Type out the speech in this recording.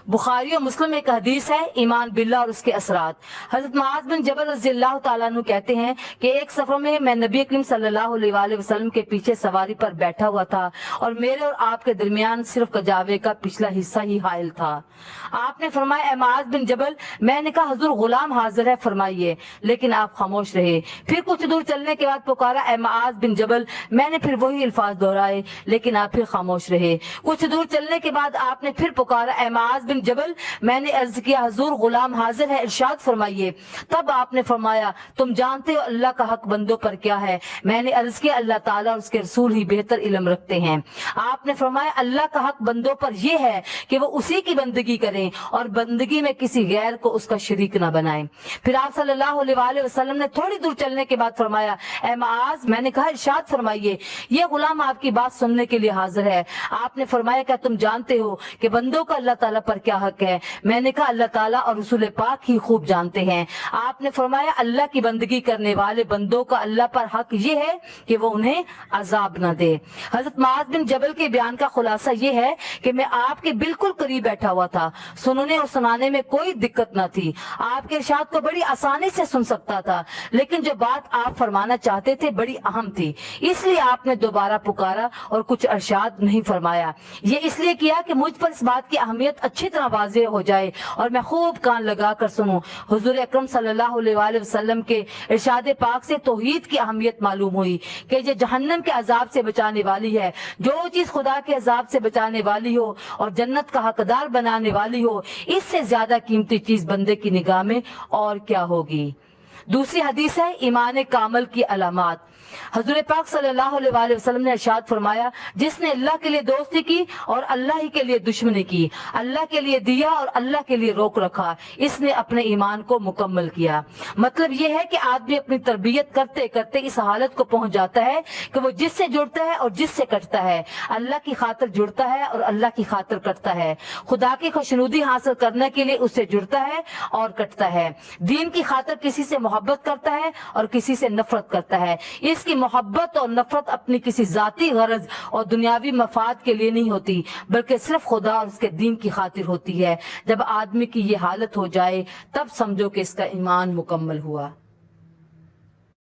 बुखारी और मुस्लिम में एक हदीस है, ईमान बिल्लाह और उसके असरात। हजरत मुआज बिन जबल रज़ियल्लाहु ताला अन्हु कहते हैं कि एक सफर में मैं नबी करीम सल्लल्लाहु अलैहि वसल्लम के पीछे सवारी पर बैठा हुआ था और मेरे और आपके दरमियान सिर्फ कजावे का पिछला हिस्सा ही हाइल था। आपने फरमाया, ए मुआज बिन जबल। मैंने कहा, हुजूर गुलाम हाजिर है, फरमाइए। लेकिन आप खामोश रहे। फिर कुछ दूर चलने के बाद पुकारा, ए मुआज बिन जबल। मैंने फिर वही अल्फाज दोहराए, लेकिन आप फिर खामोश रहे। कुछ दूर चलने के बाद आपने फिर पुकारा, ए मुआज बिन जबल। मैंने अर्ज किया, हुजूर गुलाम हाजिर है, इरशाद फरमाइए। तब आपने फरमाया, तुम जानते हो अल्लाह का हक बंदों पर क्या है? मैंने अर्ज किया, अल्लाह ताला और उसके रसूल ही बेहतर इल्म रखते हैं। आपने फरमाया, अल्लाह का हक बंदों पर यह है कि वो उसी की बंदगी करें और बंदगी में किसी गैर को उसका शरीक ना बनाएं। फिर आप सल्लल्लाहु अलैहि वसल्लम ने थोड़ी दूर चलने के बाद फरमाया, ए मुआज। मैंने कहा, इरशाद फरमाइए। ये गुलाम आपकी बात सुनने के लिए हाजिर है। आपने फरमाया, क्या तुम जानते हो कि बंदों का अल्लाह ताला पर क्या हक है? मैंने कहा, अल्लाह ताला और रसूल पाक ही खूब जानते हैं। आपने फरमाया, अल्लाह की बंदगी करने वाले बंदों का अल्लाह पर हक ये है कि वो उन्हें अजाब न दे। हजरत मुआज बिन जबल के बयान का खुलासा ये है कि मैं आपके बिल्कुल करीब बैठा हुआ था, सुनने और सुनाने में कोई दिक्कत न थी, आपके इरशाद को बड़ी आसानी से सुन सकता था, लेकिन जो बात आप फरमाना चाहते थे बड़ी अहम थी, इसलिए आपने दोबारा पुकारा और कुछ इरशाद नहीं फरमाया। ये इसलिए किया कि मुझ पर इस बात की अहमियत अच्छी तरह वाज़ेह हो जाए और मैं खूब कान लगा कर सुनूं। हुजूर अकरम सल्लल्लाहु अलैहि वसल्लम के इरशाद पाक से तौहीद की अहमियत मालूम हुई कि ये जहन्नम के अजाब से बचाने वाली है। जो चीज खुदा के अजाब से बचाने वाली हो और जन्नत का हकदार बनाने वाली हो, इससे ज्यादा कीमती चीज बंदे की निगाह में और क्या होगी। दूसरी हदीस है, ईमान कामल की अलामात। हजूर पाक सल्लल्लाहु अलैहि वसल्लम ने इरशाद फरमाया, जिसने अल्लाह के लिए दोस्ती की और अल्लाह ही के लिए दुश्मनी की, अल्लाह के लिए दिया और अल्लाह के लिए रोक रखा, इसने अपने ईमान को मुकम्मल किया। मतलब यह है कि आदमी अपनी तरबियत करते करते इस हालत को पहुंच जाता है कि वो जिससे जुड़ता है और जिससे कटता है, अल्लाह की खातिर जुड़ता है और अल्लाह की खातिर कटता है, खुदा की खुशनुदी हासिल करने के लिए उससे जुड़ता है और कटता है, दीन की खातिर किसी से मोहब्बत करता है और किसी से नफरत करता है। इसकी मोहब्बत और नफरत अपनी किसी जाती गरज और दुनियावी मफाद के लिए नहीं होती, बल्कि सिर्फ खुदा और उसके दीन की खातिर होती है। जब आदमी की ये हालत हो जाए, तब समझो कि इसका ईमान मुकम्मल हुआ।